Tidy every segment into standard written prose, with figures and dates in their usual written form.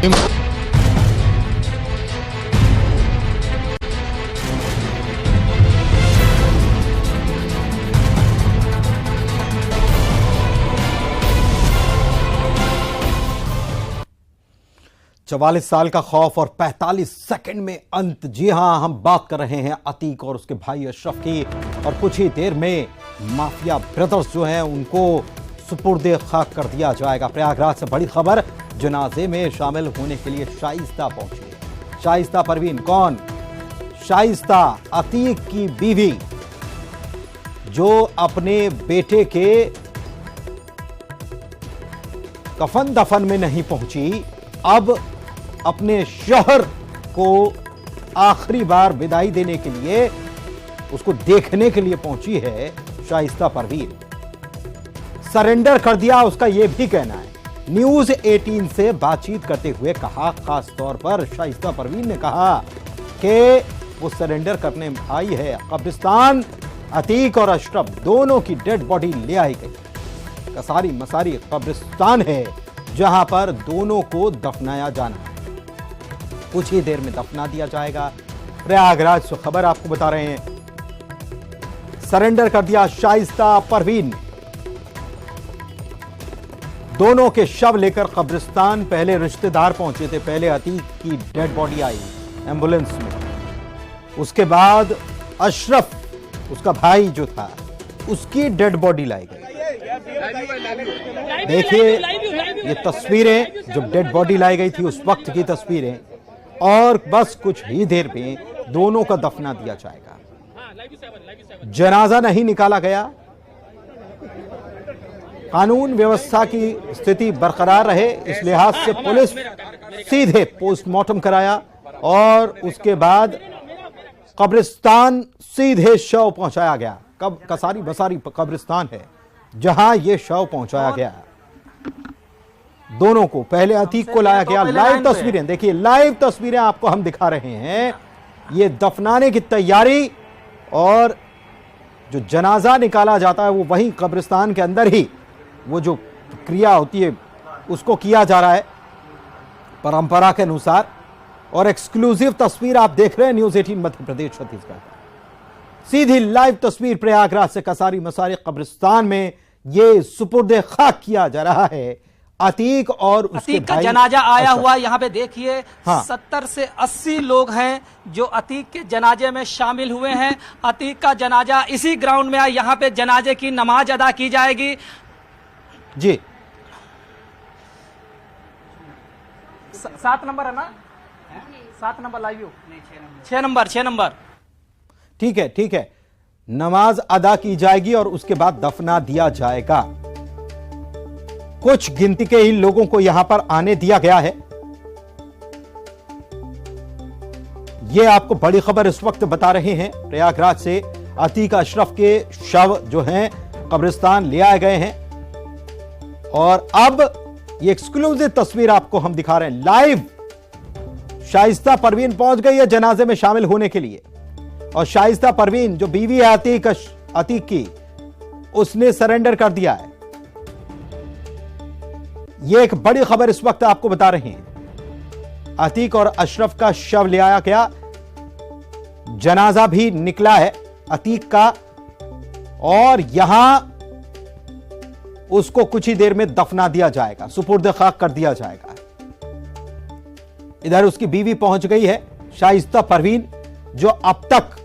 चवालीस साल का खौफ और 45 सेकंड में अंत। जी हां, हम बात कर रहे हैं अतीक और उसके भाई अशरफ की, और कुछ ही देर में माफिया ब्रदर्स जो हैं उनको सुपुर्दे खाक कर दिया जाएगा। प्रयागराज से बड़ी खबर, जनाजे में शामिल होने के लिए शाइस्ता पहुंची। शाइस्ता परवीन कौन? शाइस्ता अतीक की बीवी, जो अपने बेटे के कफन दफन में नहीं पहुंची, अब अपने शौहर को आखिरी बार विदाई देने के लिए, उसको देखने के लिए पहुंची है शाइस्ता परवीन। सरेंडर कर दिया, उसका यह भी कहना है। न्यूज 18 से बातचीत करते हुए कहा, खास तौर पर शाइस्ता परवीन ने कहा कि वो सरेंडर करने आई है। कब्रिस्तान अतीक और अशरफ दोनों की डेड बॉडी ले आई गई। कसारी मसारी कब्रिस्तान है जहां पर दोनों को दफनाया जाना है। कुछ ही देर में दफना दिया जाएगा। प्रयागराज से खबर आपको बता रहे हैं। सरेंडर कर दिया शाइस्ता परवीन। दोनों के शव लेकर कब्रिस्तान पहले रिश्तेदार पहुंचे थे। पहले अतीक की डेड बॉडी आई एम्बुलेंस में, उसके बाद अशरफ, उसका भाई जो था, उसकी डेड बॉडी लाई गई। देखिए ये तस्वीरें, जब डेड बॉडी लाई गई थी उस वक्त की तस्वीरें, और बस कुछ ही देर में दोनों का दफना दिया जाएगा। जनाजा नहीं निकाला गया। कानून व्यवस्था की स्थिति बरकरार रहे, इस लिहाज से पुलिस सीधे पोस्टमार्टम कराया और उसके बाद कब्रिस्तान सीधे शव पहुंचाया गया। कब कसारी बसारी कब्रिस्तान है जहां यह शव पहुंचाया गया। दोनों को पहले अतीक को लाया गया। लाइव तस्वीरें देखिए, लाइव तस्वीरें आपको हम दिखा रहे हैं। ये दफनाने की तैयारी, और जो जनाजा निकाला जाता है वो वहीं कब्रिस्तान के अंदर ही वो जो क्रिया होती है उसको किया जा रहा है परंपरा के अनुसार। और एक्सक्लूसिव तस्वीर आप देख रहे हैं न्यूज 18 मध्य प्रदेश छत्तीसगढ़। सीधी लाइव तस्वीर प्रयागराज से कसारी मसारी कब्रिस्तान में ये सुपुर्दे खाक किया जा रहा है अतीक और उसके अतीक का जनाजा आया हुआ। यहाँ पे देखिए, हाँ। 70 से 80 लोग हैं जो अतीक के जनाजे में शामिल हुए हैं। अतीक का जनाजा इसी ग्राउंड में आया। यहाँ पे जनाजे की नमाज अदा की जाएगी। जी 7 नंबर है ना? 7 नंबर लाइव, 6 नंबर। ठीक है, ठीक है। नमाज अदा की जाएगी और उसके बाद दफना दिया जाएगा। कुछ गिनती के ही लोगों को यहां पर आने दिया गया है। यह आपको बड़ी खबर इस वक्त बता रहे हैं। प्रयागराज से अतीक अशरफ के शव जो हैं कब्रिस्तान ले आए गए हैं, और अब ये एक्सक्लूसिव तस्वीर आपको हम दिखा रहे हैं लाइव। शाइस्ता परवीन पहुंच गई है जनाजे में शामिल होने के लिए, और शाइस्ता परवीन जो बीवी है अतीक की, उसने सरेंडर कर दिया है। यह एक बड़ी खबर इस वक्त आपको बता रहे हैं। अतीक और अशरफ का शव ले आया गया, जनाजा भी निकला है अतीक का, और यहां उसको कुछ ही देर में दफना दिया जाएगा, सुपुर्द खाक कर दिया जाएगा। इधर उसकी बीवी पहुंच गई है शाइस्ता परवीन, जो अब तक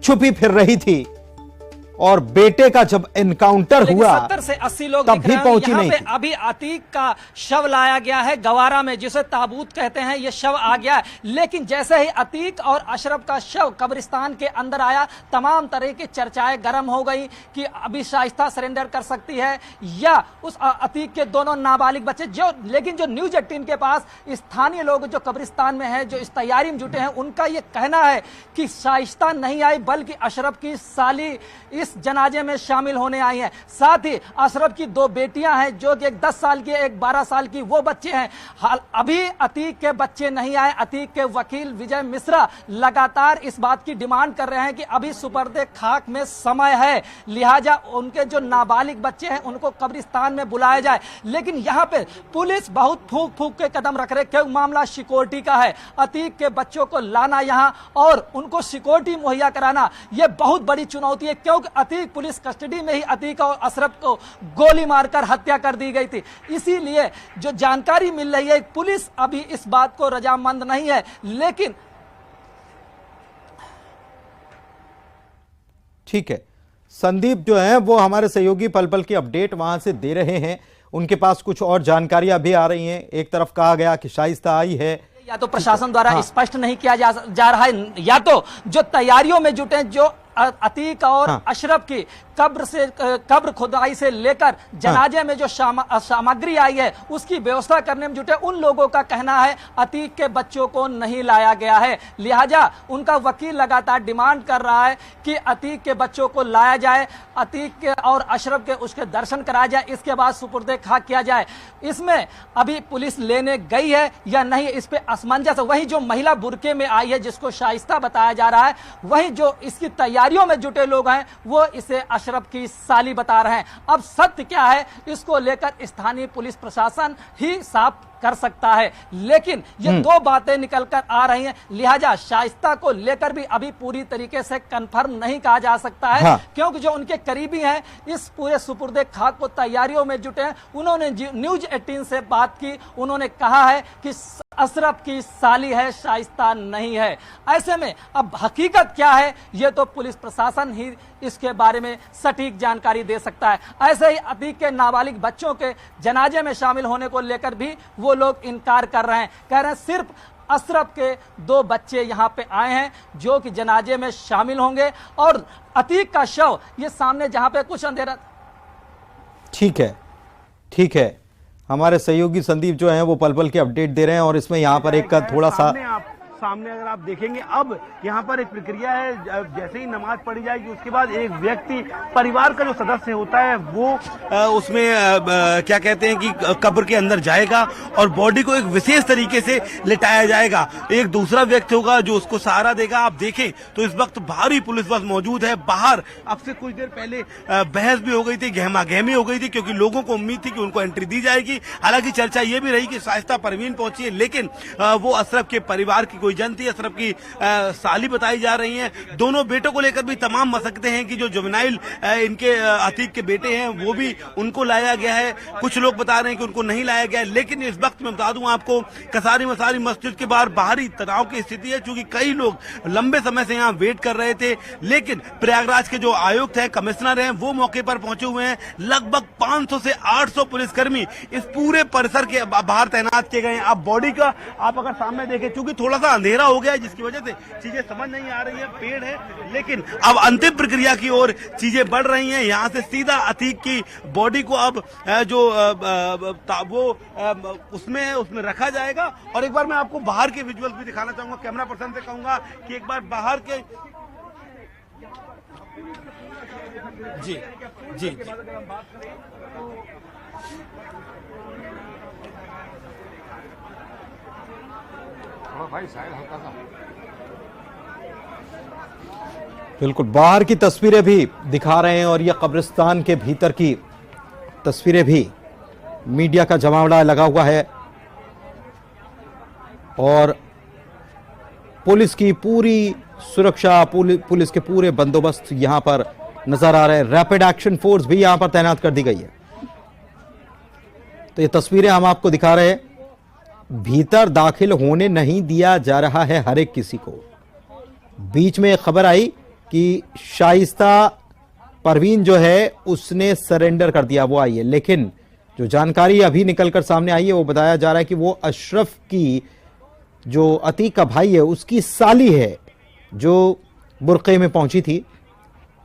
छुपी फिर रही थी, और बेटे का जब एनकाउंटर हुआ 70 से 80 लोग तब भी पहुंची नहीं थी। अभी अतीक का शव लाया गया है गवारा में, जिसे ताबूत कहते हैं। यह शव आ गया है, लेकिन जैसे ही अतीक और अशरफ का शव कब्रिस्तान के अंदर आया, तमाम तरह की चर्चाएं गर्म हो गई कि अभी शाइस्ता सरेंडर कर सकती है या उस अतीक के दोनों नाबालिग बच्चे। लेकिन जो न्यूज 18 के पास स्थानीय लोग जो कब्रिस्तान में है, जो इस तैयारी में जुटे हैं, उनका यह कहना है कि शाइस्ता नहीं आई, बल्कि अशरफ की साली इस इस जनाजे में शामिल होने आई हैं। साथ ही अशरफ की 2 बेटियां हैं, जो कि एक 10 साल की, एक 12 साल की, वो बच्चे हैं। अभी अतीक के बच्चे नहीं आए। अतीक के वकील विजय मिश्रा लगातार इस बात की डिमांड कर रहे हैं कि अभी सुपर्दे खाक में समय है, लिहाजा उनके जो नाबालिग बच्चे हैं उनको कब्रिस्तान में बुलाया जाए। लेकिन यहां पे पुलिस बहुत फूंक फूंक के कदम रख रहे, क्योंकि मामला सिक्योरिटी का है। अतीक के बच्चों को लाना यहां और उनको सिक्योरिटी मुहैया कराना, यह बहुत बड़ी चुनौती है, क्योंकि अतीक पुलिस कस्टडी में ही अतीक और अशरफ को गोली मारकर हत्या कर दी गई थी। इसीलिए जो जानकारी मिल रही है, पुलिस अभी इस बात को रजामंद नहीं है। लेकिन ठीक है, संदीप जो है वो हमारे सहयोगी पल पल की अपडेट वहां से दे रहे हैं। उनके पास कुछ और जानकारियां भी आ रही हैं। एक तरफ कहा गया कि शाइस्ता आई है, या तो प्रशासन द्वारा स्पष्ट नहीं किया जा रहा है, या तो जो तैयारियों में जुटे, जो अतीक और अशरफ की कब्र खुदाई से लेकर जनाजे में जो सामग्री आई है उसकी व्यवस्था करने में जुटे, उन लोगों का कहना है अतीक के बच्चों को नहीं लाया गया है। लिहाजा उनका वकील लगातार डिमांड कर रहा है कि अतीक के बच्चों को लाया जाए, अतीक के और अशरफ के उसके दर्शन कराया जाए, इसके बाद सुपुर्दे खाक किया जाए। इसमें अभी पुलिस लेने गई है या नहीं, इस पे असमंजस है। वहीं जो महिला बुरके में आई है, जिसको शाइस्ता बताया जा रहा है, वहीं जो इसकी तैयारियों में जुटे लोग हैं वो इसे अशरफ की साली बता रहे हैं। अब सत्य क्या है, इसको लेकर स्थानीय पुलिस प्रशासन ही साफ कर सकता है। लेकिन ये 2 बातें निकल कर आ रही हैं, लिहाजा शाइस्ता को लेकर भी अभी पूरी तरीके से कंफर्म नहीं कहा जा सकता है। क्योंकि जो उनके करीबी हैं, इस पूरे सुपुर्दे खाक को तैयारियों में जुटे हैं। उन्होंने न्यूज 18 से बात की, उन्होंने कहा है कि अशरफ की साली है, शाइस्ता नहीं है। ऐसे में अब हकीकत क्या है, ये तो पुलिस प्रशासन ही इसके बारे में सटीक जानकारी दे सकता है। ऐसे ही अतीक के नाबालिग बच्चों के जनाजे में शामिल होने को लेकर भी वो लोग इनकार कर रहे हैं, कह रहे हैं सिर्फ अशरफ के 2 बच्चे यहां पे आए हैं जो कि जनाजे में शामिल होंगे, और अतीक का शव ये सामने जहां पे कुछ अंधेरा। ठीक है, ठीक है, हमारे सहयोगी संदीप जो हैं वो पल पल की अपडेट दे रहे हैं। और इसमें यहाँ पर एक थोड़ा सा सामने अगर आप देखेंगे, अब यहाँ पर एक प्रक्रिया है, जैसे ही नमाज पढ़ी जाएगी उसके बाद एक व्यक्ति, परिवार का जो सदस्य होता है वो उसमें क्या कहते हैं कि कब्र के अंदर जाएगा और बॉडी को एक विशेष तरीके से लिटाया जाएगा। एक दूसरा व्यक्ति होगा जो उसको सहारा देगा। आप देखें तो इस वक्त भारी पुलिस बल मौजूद है बाहर। अब से कुछ देर पहले बहस भी हो गई थी, गहमा गहमी हो गई थी, क्योंकि लोगों को उम्मीद थी कि उनको एंट्री दी जाएगी। हालांकि चर्चा ये भी रही कि शाइस्ता परवीन पहुंची है, लेकिन वो अशरफ के परिवार की कोई जन थी, अशरफ की साली बताई जा रही हैं। दोनों बेटों को लेकर भी तमाम मसकते हैं कि जो जुवेनाइल इनके अतीक के बेटे हैं वो भी उनको लाया गया है। कुछ लोग बता रहे हैं कि उनको नहीं लाया गया है। लेकिन इस वक्त मैं बता दूं आपको, कसारी मसारी मस्जिद के बाहर बाहरी तनाव की स्थिति है, क्योंकि कई लोग लंबे समय से यहाँ वेट कर रहे थे। लेकिन प्रयागराज के जो आयुक्त हैं, कमिश्नर हैं, वो मौके पर पहुंचे हुए हैं। लगभग 500 से 800 पुलिसकर्मी इस पूरे परिसर के बाहर तैनात किए गए हैं। आप बॉडी का आप अगर सामने देखें, क्योंकि थोड़ा सा अंधेरा हो गया है जिसकी वजह से चीजें समझ नहीं आ रही है, पेड़ है, लेकिन अब अंतिम प्रक्रिया की ओर चीजें बढ़ रही हैं। यहां से सीधा अतीक की बॉडी को अब जो वो उसमें रखा जाएगा। और एक बार मैं आपको बाहर के विजुअल्स भी दिखाना चाहूंगा, कैमरा पर्सन से कहूंगा कि एक बार बाहर के जी जी, जी। बिल्कुल बाहर की तस्वीरें भी दिखा रहे हैं और ये कब्रिस्तान के भीतर की तस्वीरें भी। मीडिया का जमावड़ा लगा हुआ है और पुलिस की पूरी सुरक्षा, पुलिस के पूरे बंदोबस्त यहां पर नजर आ रहे हैं। रैपिड एक्शन फोर्स भी यहां पर तैनात कर दी गई है। तो ये तस्वीरें हम आपको दिखा रहे हैं। भीतर दाखिल होने नहीं दिया जा रहा है हर एक किसी को। बीच में एक खबर आई कि शाइस्ता परवीन जो है उसने सरेंडर कर दिया, वो आई है। लेकिन जो जानकारी अभी निकलकर सामने आई है वो बताया जा रहा है कि वो अशरफ की जो अतीक का भाई है उसकी साली है, जो बुरके में पहुंची थी,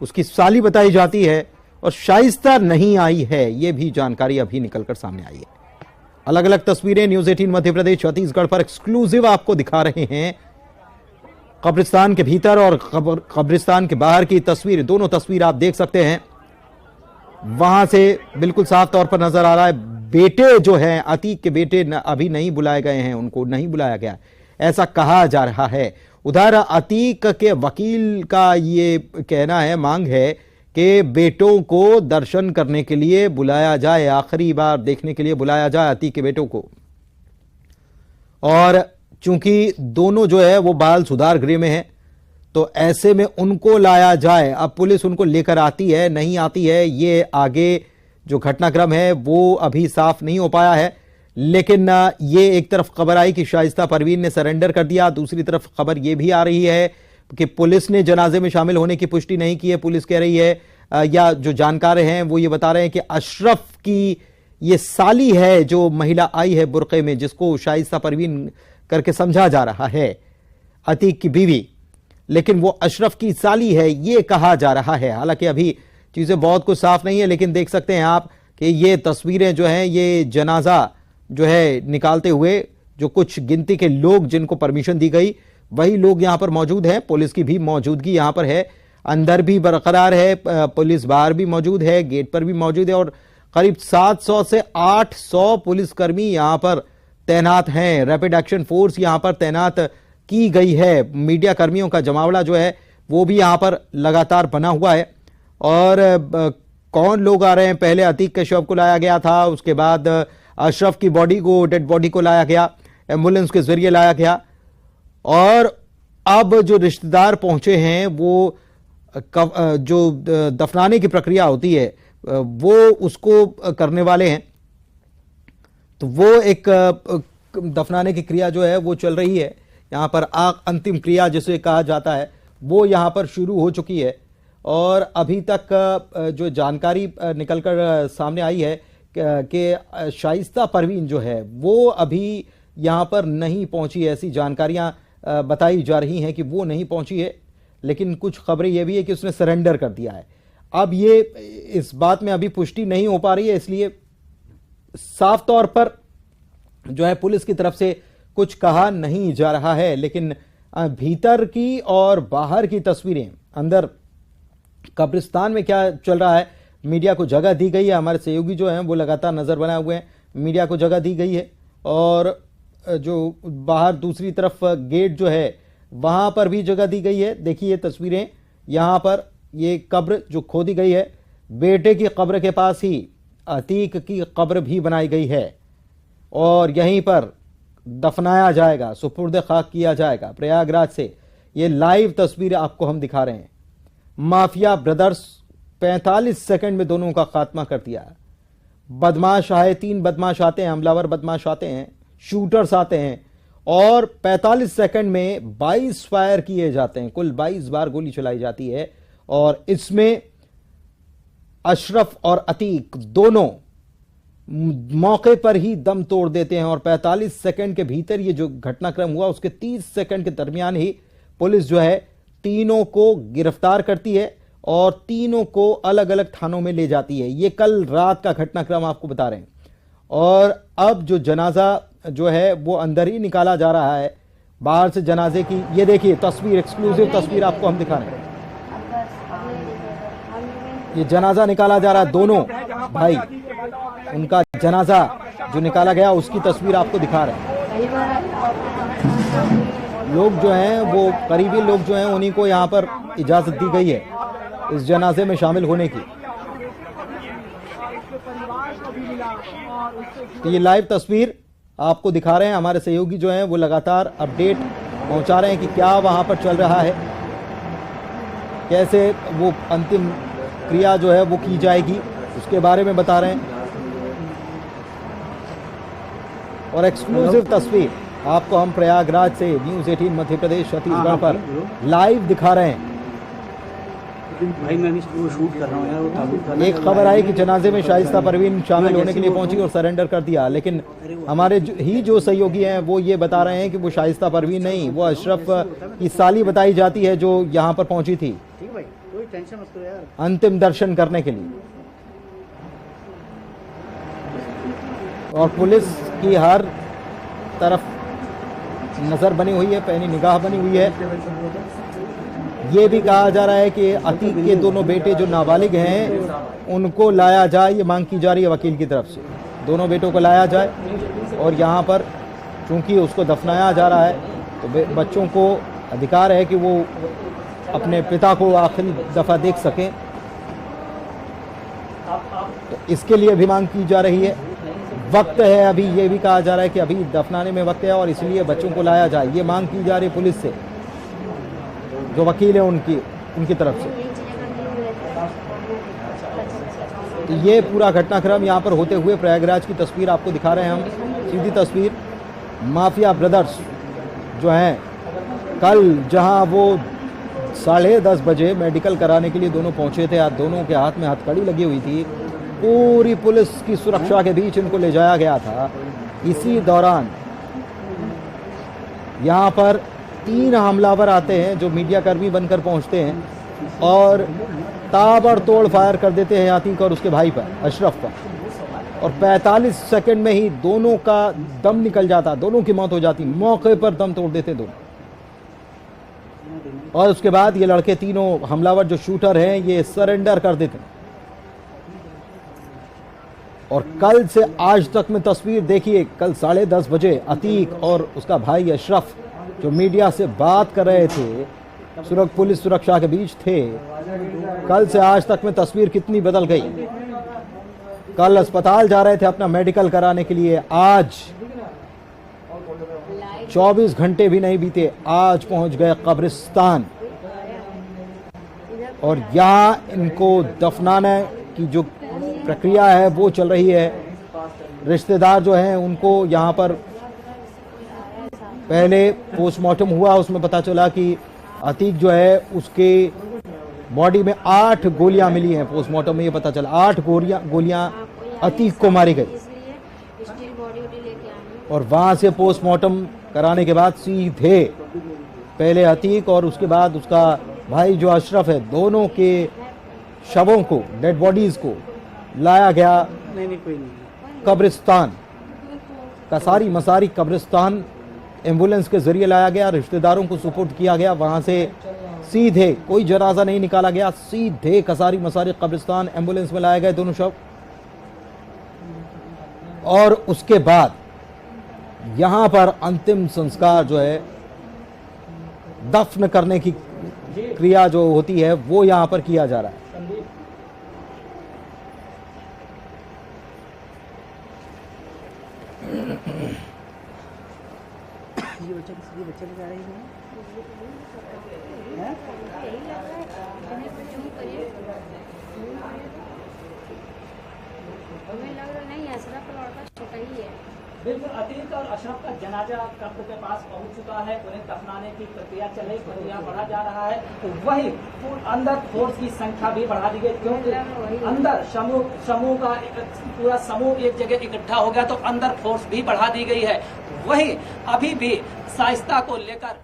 उसकी साली बताई जाती है और शाइस्ता नहीं आई है। ये भी जानकारी अभी निकलकर सामने आई है। अलग अलग तस्वीरें न्यूज 18 मध्य प्रदेश छत्तीसगढ़ पर एक्सक्लूसिव आपको दिखा रहे हैं। कब्रिस्तान के भीतर और कब्रिस्तान के बाहर की तस्वीर, दोनों तस्वीर आप देख सकते हैं। वहां से बिल्कुल साफ तौर पर नजर आ रहा है बेटे जो हैं, अतीक के बेटे अभी नहीं बुलाए गए हैं, उनको नहीं बुलाया गया ऐसा कहा जा रहा है। उधर अतीक के वकील का ये कहना है, मांग है कि बेटों को दर्शन करने के लिए बुलाया जाए, आखिरी बार देखने के लिए बुलाया जाए अतीक के बेटों को। और चूंकि दोनों जो है वो बाल सुधार गृह में है, तो ऐसे में उनको लाया जाए। अब पुलिस उनको लेकर आती है नहीं आती है, ये आगे जो घटनाक्रम है वो अभी साफ नहीं हो पाया है। लेकिन ये एक तरफ खबर आई कि शाइस्ता परवीन ने सरेंडर कर दिया, दूसरी तरफ खबर ये भी आ रही है कि पुलिस ने जनाजे में शामिल होने की पुष्टि नहीं की है। पुलिस कह रही है या जो जानकार हैं वो ये बता रहे हैं कि अशरफ की ये साली है जो महिला आई है बुर्के में, जिसको शाइस्ता परवीन करके समझा जा रहा है, अतीक की बीवी, लेकिन वो अशरफ की साली है ये कहा जा रहा है। हालांकि अभी चीजें बहुत कुछ साफ नहीं है, लेकिन देख सकते हैं आप कि ये तस्वीरें जो हैं ये जनाजा जो है निकालते हुए जो कुछ गिनती के लोग जिनको परमिशन दी गई वही लोग यहां पर मौजूद हैं। पुलिस की भी मौजूदगी यहां पर है, अंदर भी बरकरार है, पुलिस बाहर भी मौजूद है, गेट पर भी मौजूद है और करीब 700 से 800 पुलिसकर्मी यहां पर तैनात हैं। रैपिड एक्शन फोर्स यहां पर तैनात की गई है। मीडिया कर्मियों का जमावड़ा जो है वो भी यहां पर लगातार बना हुआ है। और कौन लोग आ रहे हैं, पहले अतीक के शव को लाया गया था, उसके बाद अशरफ की बॉडी को, डेड बॉडी को लाया गया, एम्बुलेंस के जरिए लाया गया, और अब जो रिश्तेदार पहुंचे हैं वो जो दफनाने की प्रक्रिया होती है वो उसको करने वाले हैं। तो वो एक दफनाने की क्रिया जो है वो चल रही है यहां पर, अंतिम क्रिया जिसे कहा जाता है वो यहां पर शुरू हो चुकी है। और अभी तक जो जानकारी निकलकर सामने आई है कि शाइस्ता परवीन जो है वो अभी यहां पर नहीं पहुंची, ऐसी जानकारियां बताई जा रही हैं कि वो नहीं पहुंची है। लेकिन कुछ खबरें ये भी है कि उसने सरेंडर कर दिया है। अब ये इस बात में अभी पुष्टि नहीं हो पा रही है, इसलिए साफ तौर पर जो है पुलिस की तरफ से कुछ कहा नहीं जा रहा है। लेकिन भीतर की और बाहर की तस्वीरें, अंदर कब्रिस्तान में क्या चल रहा है, मीडिया को जगह दी गई है। हमारे सहयोगी जो हैं वो लगातार नजर बनाए हुए हैं, मीडिया को जगह दी गई है। और जो बाहर दूसरी तरफ गेट जो है वहां पर भी जगह दी गई है। देखिए ये तस्वीरें, यहां पर ये कब्र जो खोदी गई है, बेटे की कब्र के पास ही अतीक की कब्र भी बनाई गई है और यहीं पर दफनाया जाएगा, सुपुर्द खाक किया जाएगा प्रयागराज से। ये लाइव तस्वीरें आपको हम दिखा रहे हैं। माफिया ब्रदर्स 45 सेकंड में दोनों का खात्मा कर दिया। बदमाश आए, 3 बदमाश आते हैं, हमलावर बदमाश आते हैं, शूटर्स आते हैं और 45 सेकंड में 22 फायर किए जाते हैं। कुल 22 बार गोली चलाई जाती है और इसमें अशरफ और अतीक दोनों मौके पर ही दम तोड़ देते हैं। और 45 सेकंड के भीतर ये जो घटनाक्रम हुआ उसके 30 सेकंड के दरमियान ही पुलिस जो है तीनों को गिरफ्तार करती है और तीनों को अलग अलग थानों में ले जाती है। ये कल रात का घटनाक्रम आपको बता रहे हैं। और अब जो जनाजा जो है वो अंदर ही निकाला जा रहा है, बाहर से जनाजे की ये देखिए तस्वीर, एक्सक्लूसिव तस्वीर आपको हम दिखा रहे हैं। ये जनाजा निकाला जा रहा है, दोनों भाई, उनका जनाजा जो निकाला गया उसकी तस्वीर आपको दिखा रहे हैं। लोग जो हैं वो करीबी लोग जो हैं उन्हीं को यहां पर इजाजत दी गई है इस जनाजे में शामिल होने की। तो ये लाइव तस्वीर आपको दिखा रहे हैं, हमारे सहयोगी जो हैं वो लगातार अपडेट पहुंचा रहे हैं कि क्या वहां पर चल रहा है, कैसे वो अंतिम क्रिया जो है वो की जाएगी, उसके बारे में बता रहे हैं। और एक्सक्लूसिव तस्वीर आपको हम प्रयागराज से न्यूज़ 18 मध्य प्रदेश छत्तीसगढ़ पर लाइव दिखा रहे हैं। भाई मैं वो शूट कर रहा हूँ यार, वो ताबूत एक खबर आई कि जनाजे में शाइस्ता परवीन शामिल होने के लिए पहुंची और सरेंडर कर दिया, लेकिन हमारे जो सहयोगी हैं वो ये बता रहे हैं कि वो शाइस्ता परवीन नहीं, वो अशरफ की साली बताई जाती है जो यहाँ पर पहुंची थी ठीक भाई, कोई टेंशन मत करो यार। अंतिम दर्शन करने के लिए। और पुलिस की हर तरफ नज़र बनी हुई है, पैनी निगाह बनी हुई है। ये भी कहा जा रहा है कि अतीक के दोनों बेटे जो नाबालिग हैं उनको लाया जाए, ये मांग की जा रही है वकील की तरफ से। दोनों बेटों को लाया जाए और यहाँ पर चूंकि उसको दफनाया जा रहा है तो बच्चों को अधिकार है कि वो अपने पिता को आखिरी दफ़ा देख सकें, तो इसके लिए भी मांग की जा रही है। वक्त है, अभी ये भी कहा जा रहा है कि अभी दफनाने में वक्त है और इसलिए बच्चों को लाया जाए, ये मांग की जा रही है पुलिस से, जो वकील है उनकी तरफ से। तो ये पूरा घटनाक्रम यहाँ पर होते हुए प्रयागराज की तस्वीर आपको दिखा रहे हैं हम, सीधी तस्वीर। माफिया ब्रदर्स जो हैं, कल जहाँ वो 10:30 बजे मेडिकल कराने के लिए दोनों पहुँचे थे, दोनों के हाथ में हथकड़ी लगी हुई थी, पूरी पुलिस की सुरक्षा के बीच इनको ले जाया गया था। इसी दौरान यहाँ पर 3 हमलावर आते हैं जो मीडिया कर्मी बनकर पहुँचते हैं और ताबड़तोड़ फायर कर देते हैं अतीक और उसके भाई पर, अशरफ पर, और 45 सेकंड में ही दोनों का दम निकल जाता, दोनों की मौत हो जाती, मौके पर दम तोड़ देते दोनों। और उसके बाद ये लड़के तीनों हमलावर जो शूटर हैं ये सरेंडर कर देते हैं। और कल से आज तक में तस्वीर देखिए, कल 10:30 बजे अतीक और उसका भाई अशरफ जो मीडिया से बात कर रहे थे, पुलिस सुरक्षा के बीच थे, कल से आज तक में तस्वीर कितनी बदल गई। कल अस्पताल जा रहे थे अपना मेडिकल कराने के लिए, आज 24 घंटे भी नहीं बीते, आज पहुंच गए कब्रिस्तान और यहाँ इनको दफनाने की जो प्रक्रिया है वो चल रही है। रिश्तेदार जो हैं उनको यहाँ पर पहले पोस्टमार्टम हुआ, उसमें पता चला कि अतीक जो है उसके बॉडी में 8 गोलियां मिली हैं। पोस्टमार्टम में ये पता चला 8 गोलियां अतीक को मारी गई। और वहां से पोस्टमार्टम कराने के बाद सीधे पहले अतीक और उसके बाद उसका भाई जो अशरफ है, दोनों के शवों को, डेड बॉडीज को लाया गया कब्रिस्तान, कसारी मसारी कब्रिस्तान एम्बुलेंस के जरिए लाया गया, रिश्तेदारों को सुपुर्द किया गया। वहां से सीधे कोई जनाजा नहीं निकाला गया, सीधे कसारी मसारी कब्रिस्तान एम्बुलेंस में लाए गए दोनों शव। और उसके बाद यहां पर अंतिम संस्कार जो है, दफन करने की क्रिया जो होती है वो यहां पर किया जा रहा है। ये बच्चा जा रही है। बिल्कुल, अतीक और अशरफ का जनाजा कब्र के पास पहुंच चुका है, उन्हें दफनाने की प्रक्रिया चल रही, प्रक्रिया बढ़ा जा रहा है। वही अंदर फोर्स की संख्या भी बढ़ा दी गई, क्योंकि अंदर समूह का पूरा समूह एक जगह इकट्ठा हो गया, तो अंदर फोर्स भी बढ़ा दी गई है। वही अभी भी शाइस्ता को लेकर